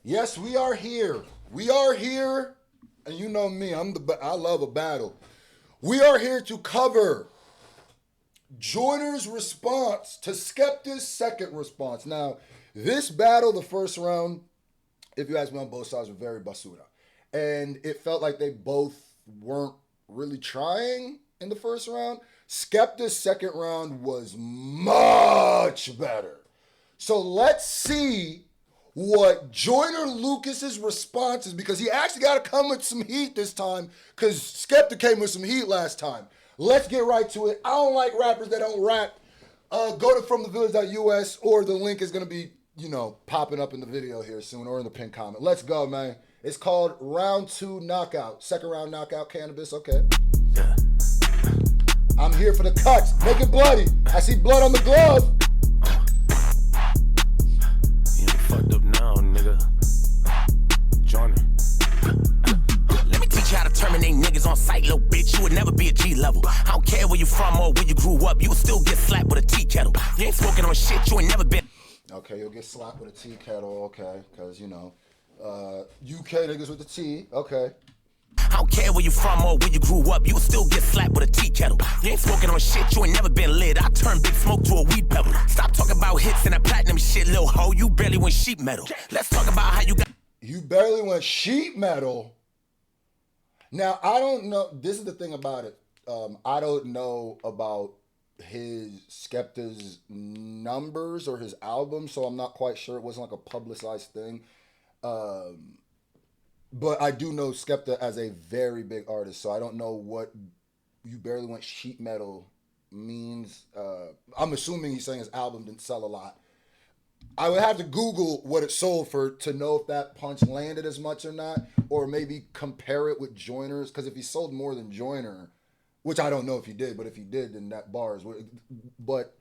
Yes, we are here. We are here, and you know me, I love a battle. We are here to cover JOYNER's response to SEKPTA's second response. Now, this battle, the first round, if you ask me on both sides, were very basura. And it felt like they both weren't really trying in the first round. SEKPTA's second round was much better. So let's see what JOYNER Lucas's response is, because he actually got to come with some heat this time, because SEKPTA came with some heat last time. Let's get right to it. I don't like rappers that don't rap. Go to fromthevillage.us, or the link is going to be, popping up in the video here soon, or in the pinned comment. Let's go, man. It's called Round 2 Knockout. Second round knockout, cannabis, okay. Yeah. I'm here for the cuts. Make it bloody. I see blood on the glove. You ain't fucked up now, nigga. JOYNER. Let me teach you how to terminate niggas on sight, little bitch. You would never be a G level. I don't care where you from or where you grew up. You would still get slapped with a tea kettle. You ain't smoking on shit. You ain't never been. Okay, you'll get slapped with a tea kettle, okay, because, UK niggas with the tea, okay. I don't care where you from or where you grew up, you will still get slapped with a tea kettle. You ain't smoking on shit, you ain't never been lit. I turn big smoke to a weed pebble. Stop talking about hits and that platinum shit, little hoe. You barely went sheet metal. Let's talk about how you got. You barely went sheet metal. Now, I don't know. This is the thing about it. I don't know about his SEKPTA's numbers or his album, so I'm not quite sure. It wasn't like a publicized thing. But I do know SEKPTA as a very big artist, so I don't know what you barely went sheet metal means. I'm assuming he's saying his album didn't sell a lot. I would have to Google what it sold for to know if that punch landed as much or not, or maybe compare it with JOYNER's, because if he sold more than JOYNER, which I don't know if he did, but if he did, then that bar is. But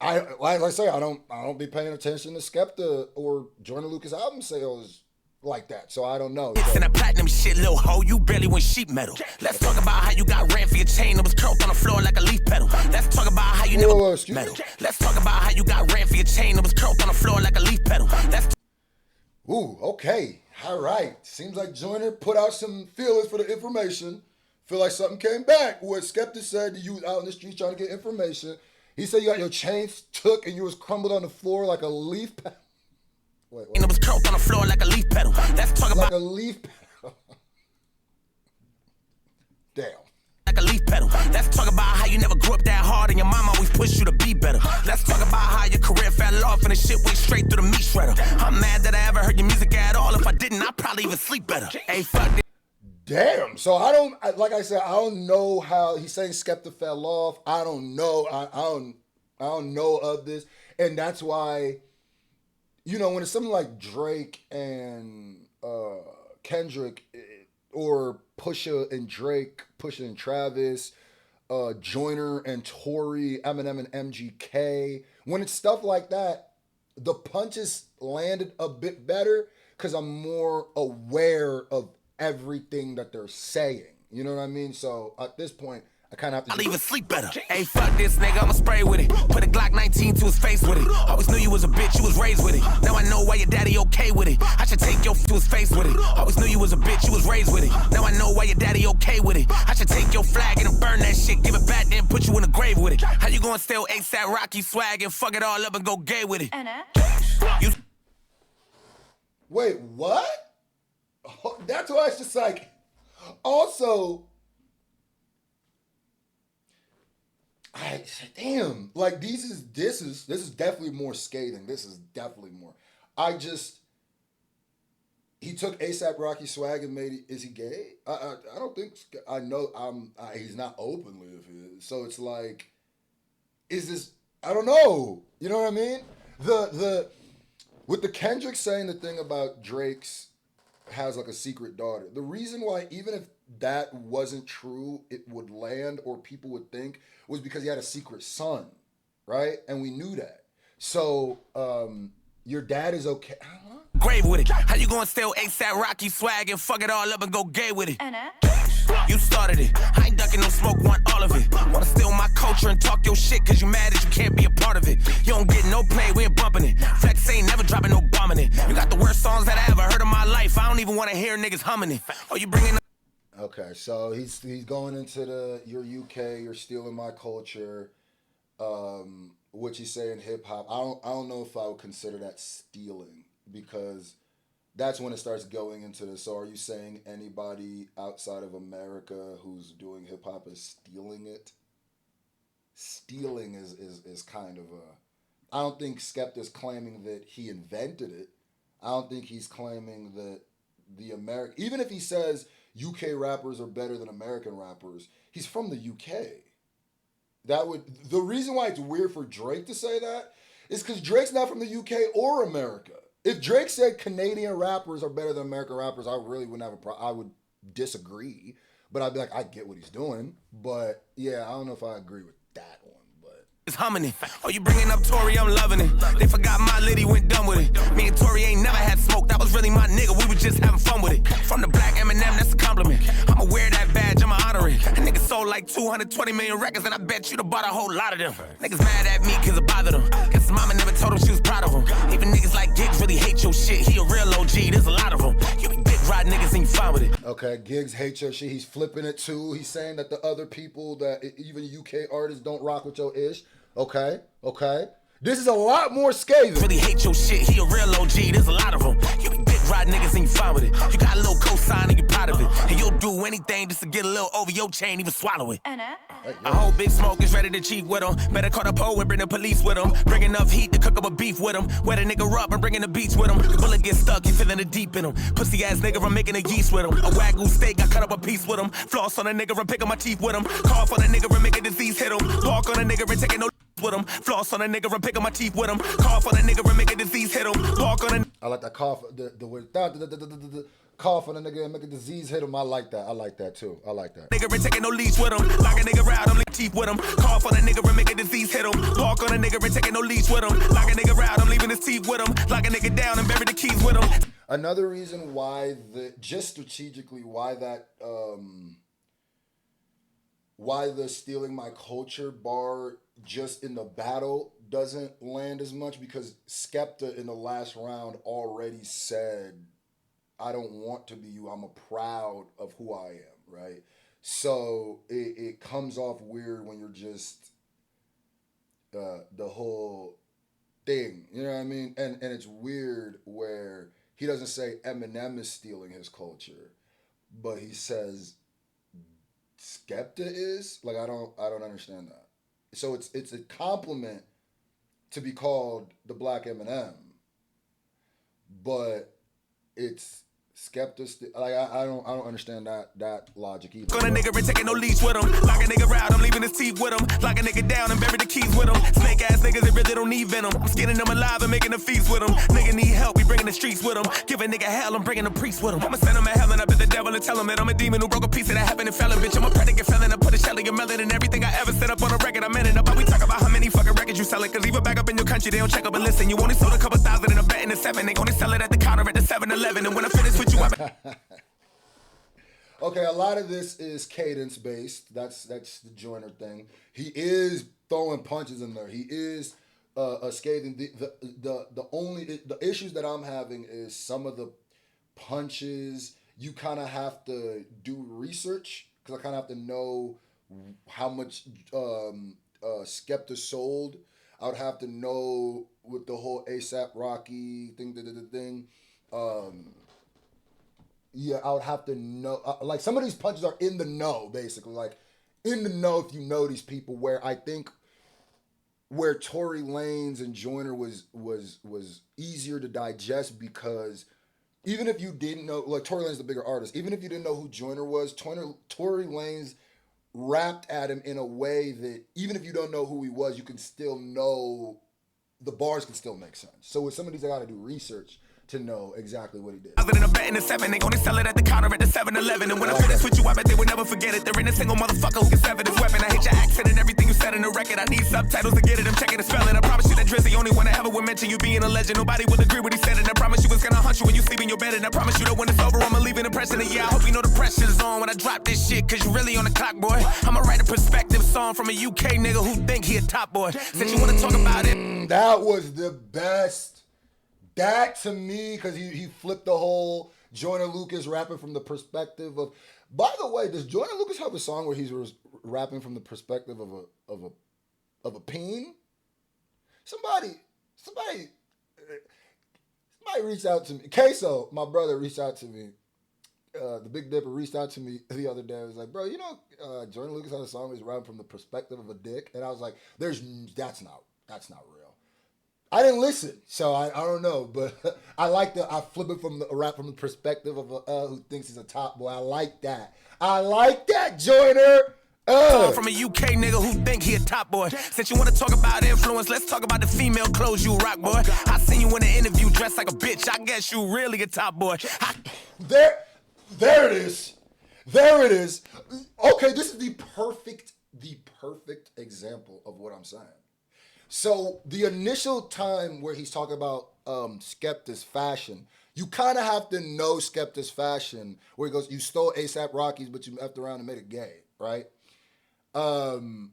like I say, I don't be paying attention to SEKPTA or JOYNER Lucas album sales like that, so I don't know. It's in a platinum shit, little hoe. You barely went sheet metal. Let's talk about how you got ran for your chain that was curled on the floor like a leaf pedal. Let's talk about how you never metal. Let's talk about how you got ran for your chain that was curled on the floor like a leaf pedal. Ooh, okay, all right. Seems like JOYNER put out some feelers for the information. Feel like something came back. What SEKPTA said to you out in the street trying to get information. He said you got your chains took and you was crumbled on the floor like a leaf pedal. Wait. And it was curled on the floor like a leaf pedal. Let's talk about like a leaf pedal. Damn. Like a leaf pedal. Let's talk about how you never grew up that hard and your mom always pushed you to be better. Let's talk about how your career fell off and the shit went straight through the meat shredder. I'm mad that I ever heard your music at all. If I didn't, I'd probably even sleep better. Hey, fuck this. Damn. So like I said, I don't know how he's saying SEKPTA fell off. I don't know. I don't know of this. And that's why, when it's something like Drake and Kendrick, or Pusha and Drake, Pusha and Travis, JOYNER and Tory, Eminem and MGK, when it's stuff like that, the punches landed a bit better because I'm more aware of everything that they're saying. You know what I mean? So at this point, I kind of have to. I'll even sleep better. Hey, fuck this nigga, I'ma spray with it. Put a Glock 19 to his face with it. Always knew you was a bitch, you was raised with it. Now I know why your daddy okay with it. I should take your to his face with it. Always knew you was a bitch, you was raised with it. Now I know why your daddy okay with it. I should take your flag and burn that shit. Give it back, then put you in the grave with it. How you gonna steal ASAP Rocky swag and fuck it all up and go gay with it? You... Wait, what? That's why it's just like. Also, damn, like this is definitely more scathing. This is definitely more. He took ASAP Rocky swag and made it. Is he gay? I don't think. I know. He's not openly of his. So it's like, is this? I don't know. You know what I mean? With the Kendrick saying the thing about Drake's has like a secret daughter. The reason why, even if that wasn't true, it would land or people would think was because he had a secret son, right? And we knew that. So your dad is okay. Grave with it. How you gonna steal ASAP Rocky swag and fuck it all up and go gay with it? You started it. I ain't ducking no smoke, want all of it. Wanna steal my culture and talk your shit cause you mad that you can't be a part of it. You don't get no play, we ain't bumping it. Flex ain't never dropping no bombing it. You got the worst songs that I ever don't even want to hear niggas humming it. Oh, you bringing up. Okay, so he's going into you're UK, you're stealing my culture, which he's saying hip hop. I don't know if I would consider that stealing, because that's when it starts going into this. So are you saying anybody outside of America who's doing hip hop is stealing it? Stealing is kind of a. I don't think SEKPTA's claiming that he invented it. I don't think he's claiming that the American. Even if he says UK rappers are better than American rappers, he's from the UK. The reason why it's weird for Drake to say that is because Drake's not from the UK or America. If Drake said Canadian rappers are better than American rappers, I really wouldn't have a problem. I would disagree, but I'd be like, I get what he's doing. But yeah, I don't know if I agree with that one. It's humming it. Oh, you bringing up Tory, I'm loving it. They forgot my lady went dumb with it. Me and Tory ain't never had smoke. That was really my nigga. We was just having fun with it. From the black Eminem, that's a compliment. I'ma wear that badge, I'ma honor it. That nigga sold like 220 million records, and I bet you'd have bought a whole lot of them. Niggas mad at me cause it bothered them. Guess his mama never told him she was proud of him. Even niggas like Giggs really hate your shit. He a real OG, there's a lot of them. You be dick ride niggas and you fine with it. Okay, Giggs hates your shit. He's flipping it too. He's saying that the other people, that even UK artists, don't rock with your ish. Okay. This is a lot more scathing. Really hate your shit, he a real OG, there's a lot of them. You be dick ride niggas and you fine with it. You got a little cosign and you proud of it. And you'll do anything just to get a little over your chain, even swallow it. A whole big smoke is ready to cheat with him. Better call the pole and bring the police with him. Bring enough heat to cook up a beef with him. Wet a nigga up and bringing the beats with him. The bullet gets stuck, you feeling the deep in him. Pussy ass nigga, I'm making a yeast with him. A wagyu steak, I cut up a piece with him. Floss on a nigga, I'm picking my teeth with him. Cough on a nigga, and make a disease hit him. Bark on a nigga, and taking no with him. Floss on a nigga, I'm picking my teeth with him. Cough on a nigga, and make a disease hit him. Bark on a. I like that cough. The word cough on a nigga and make a disease hit him. I like that too. I like that. Nigga ain't taking no leash with him. Lock a nigga out, I'm leaving teeth with him. Cough on a nigga and make a disease hit him. Bark on a nigga ain't taking no leash with him. Lock a nigga out, I'm leaving his teeth with him. Lock a nigga down and bury the keys with him. Another reason why just strategically why the stealing my culture bar just in the battle doesn't land as much, because SEKPTA in the last round already said, I don't want to be you. I'm proud of who I am, right? So it comes off weird when you're just the whole thing, you know what I mean? And it's weird where he doesn't say Eminem is stealing his culture, but he says SEKPTA is. Like, I don't understand that. So it's a compliment to be called the Black Eminem, but it's SEKPTA. Like, I don't understand that logic either. Got a nigga ain't taking no leash with him. Lock a nigga out, I'm leaving his teeth with him. Lock a nigga down and bury the keys with him. Snake ass niggas, they really don't need venom. I'm skinning them alive and making a feast with him. Nigga need help, we bringing the streets with him. Give a nigga hell, I'm bringing a priest with him. I'ma send him to hell and up at the devil and tell him that I'm a demon who broke a piece of that heaven and fell. Bitch, I'm a predicate felon. I put a shell in your melon and everything I ever set up on a record. I'm in it. About we talk about how many fucking records you selling. Cause even back up in your country, they don't check up and listen. You only sold a couple thousand and I'm betting the 7. They only sell it at the counter at the 7-Eleven. And when I finish with you, I'm Okay, a lot of this is cadence based. That's the Joyner thing. He is throwing punches in there. He is scathing. The issues that I'm having is some of the punches. You kind of have to do research, because I kind of have to know how much SEKPTA sold. I would have to know with the whole ASAP Rocky thing. Yeah, I would have to know. Like, some of these punches are in the know, basically. Like, in the know if you know these people. Where I think where Tory Lanez and Joyner was easier to digest, because even if you didn't know, like, Tory Lanez the bigger artist, even if you didn't know who Joyner was, Tory Lanez rapped at him in a way that even if you don't know who he was, you can still know the bars can still make sense. So with some of these, I got to do research to know exactly what he did. I was in a bet in the 7, they only sell it at the counter at the 7-Eleven. And when I finish with you, I bet they would never forget it. There ain't a single motherfucker who can sever this weapon. I hate your accent and everything you said in the record. I need subtitles to get it, I'm checking the spelling. I promise you that Drizzy only one that ever would mention you being a legend. Nobody would agree what he said, and I promise you it's gonna hunt you when you sleep in your bed. And I promise you that when it's over, I'ma leave an impression. And yeah, I hope you know the pressure's on when I drop this shit, cause you really on the clock, boy. I'ma write a perspective song from a UK nigga who think he a top boy. Since you wanna talk about it. That was the best. That, to me, because he flipped the whole Joyner Lucas rapping from the perspective of. By the way, does Joyner Lucas have a song where he's rapping from the perspective of a peen? Somebody reached out to me. Queso, my brother, reached out to me. The Big Dipper reached out to me the other day. I was like, bro, Joyner Lucas had a song where he's rapping from the perspective of a dick, and I was like, that's not real. I didn't listen, so I don't know, but I flip it from a rap from the perspective of a who thinks he's a top boy. I like that, Joyner. From a UK nigga who think he a top boy. Since you wanna talk about influence, let's talk about the female clothes you rock, boy. I seen you in an interview dressed like a bitch. I guess you really a top boy. There it is. Okay, this is the perfect example of what I'm saying. So the initial time where he's talking about SEKPTA's fashion, you kind of have to know SEKPTA's fashion, where he goes, you stole ASAP Rocky's, but you effed around and made it gay, right?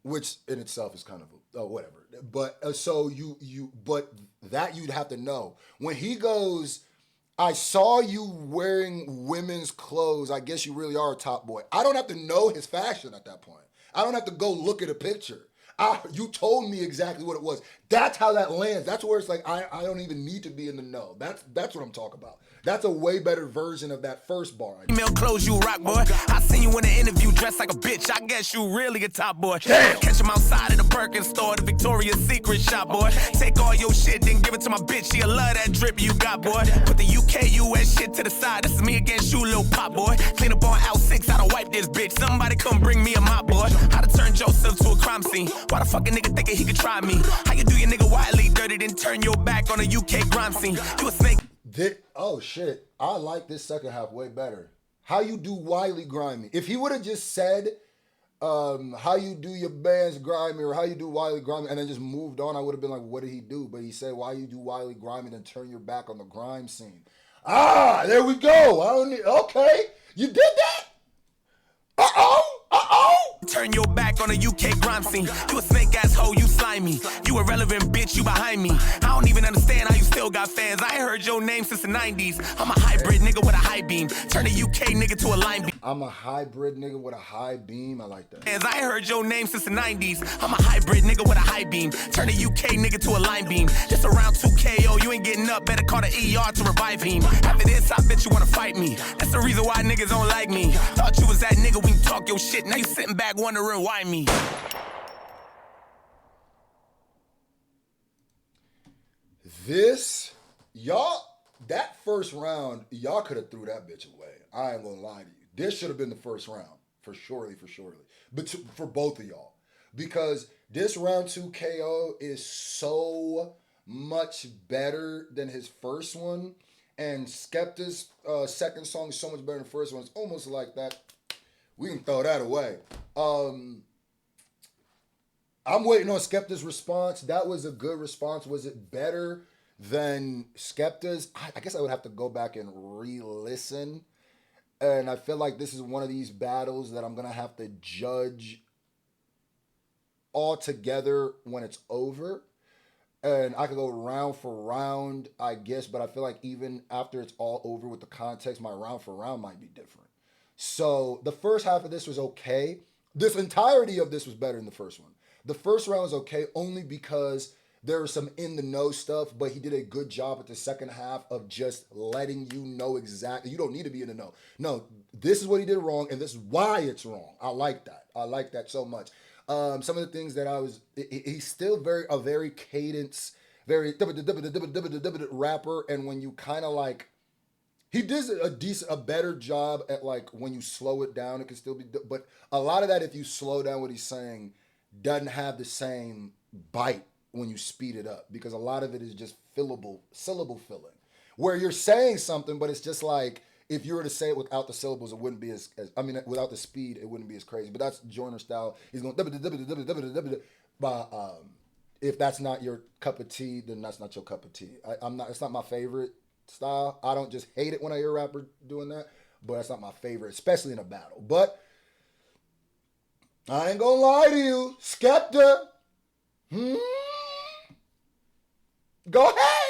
Which in itself is kind of whatever. But but that you'd have to know. When he goes, I saw you wearing women's clothes, I guess you really are a top boy. I don't have to know his fashion at that point. I don't have to go look at a picture. You told me exactly what it was. That's how that lands. That's where it's like, I don't even need to be in the know. That's what I'm talking about. That's a way better version of that first bar. Female clothes you rock, boy. I seen you in an interview dressed like a bitch. I guess you really a top boy. Damn. Catch him outside of the Perkins store, the Victoria's Secret shop, boy. Take all your shit, then give it to my bitch. She'll love that drip you got, boy. Put the UK, US shit to the side. This is me against you, little pop, boy. Clean up on L6, I don't wipe this bitch. Somebody come bring me a mop, boy. How to turn Joseph to a crime scene. Why the fuck a nigga thinking he could try me? How you do your nigga wildly dirty, then turn your back on a UK crime scene? You a snake. Oh shit, I like this second half way better. How you do wily grimy. If he would have just said how you do your bands grimy or how you do wily grimy and then just moved on, I would have been like, what did he do? But he said, why you do wily grimy and then turn your back on the grime scene. There we go. Okay, you did that? Turn your back on a UK crime scene. You a snake ass hoe, you slimy. You irrelevant bitch, you behind me. I don't even understand how you still got fans. I ain't heard your name since the 90s. I'm a hybrid nigga with a high beam. Turn a UK nigga to a line beam. I'm a hybrid nigga with a high beam. I like that. I ain't heard your name since the 90s. I'm a hybrid nigga with a high beam. Turn a UK nigga to a line beam. Just around 2KO, you ain't getting up. Better call the ER to revive him. After this, I bet you wanna fight me. That's the reason why niggas don't like me. Thought you was that nigga when you talk your shit. Now you sitting back wondering why me. That first round, y'all could have threw that bitch away. I ain't gonna lie to you. This should have been the first round, for surely. But for both of y'all. Because this round 2 KO is so much better than his first one. And SEKPTA's second song is so much better than the first one. It's almost like that. We can throw that away. I'm waiting on SEKPTA's response. That was a good response. Was it better than SEKPTA's? I guess I would have to go back and re-listen. And I feel like this is one of these battles that I'm going to have to judge all together when it's over. And I could go round for round, I guess. But I feel like even after it's all over with the context, my round for round might be different. So the first half of this was okay. This entirety of this was better than the first one. The first round was okay only because there was some in the know stuff, but he did a good job at the second half of just letting you know exactly. You don't need to be in the know. No, this is what he did wrong, and this is why it's wrong. I like that. I like that so much. Some of the things that he's still a very cadence, very rapper, and when you kind of like, he does a better job at like when you slow it down, it can still be, but a lot of that, if you slow down what he's saying, doesn't have the same bite when you speed it up, because a lot of it is just syllable filling, where you're saying something, but it's just like, if you were to say it without the syllables, it wouldn't be without the speed, it wouldn't be as crazy. But that's Joyner style. He's going, but if that's not your cup of tea, then that's not your cup of tea. It's not my favorite style. I don't just hate it when I hear a rapper doing that, but it's not my favorite, especially in a battle. But I ain't gonna lie to you, SEKPTA. Go ahead.